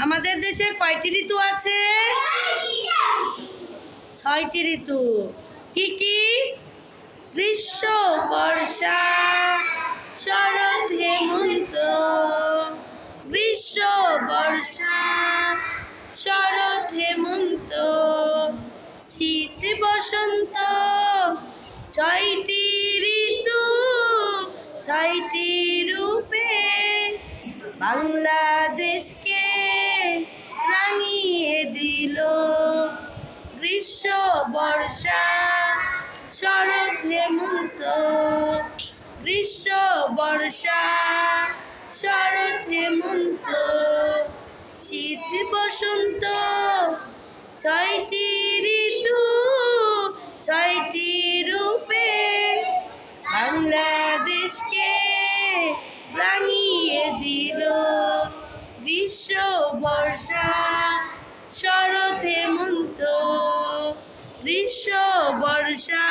আমাদের দেশে কয়টি ঋতু আছে? 6টি ঋতু। কি কি? গ্রীষ্ম, বর্ষা, শরৎ, হেমন্ত। গ্রীষ্ম, বর্ষা, শরৎ, হেমন্ত, শীত, বসন্ত। 6টি ঋতু, 6টি রূপে বাংলাদেশকে রাঙিয়ে দিল। গ্রীষ্ম, বর্ষা, শরৎ, হেমন্ত। গ্রীষ্ম, বর্ষা, শরৎ, হেমন্ত, শীত, বসন্ত। 6টি ঋতু, 6টি রূপে বাংলাদেশকে রাঙিয়ে দিল। গ্রীষ্ম, বর্ষা, শরৎ, হেমন্ত। গ্রীষ্ম, বর্ষা,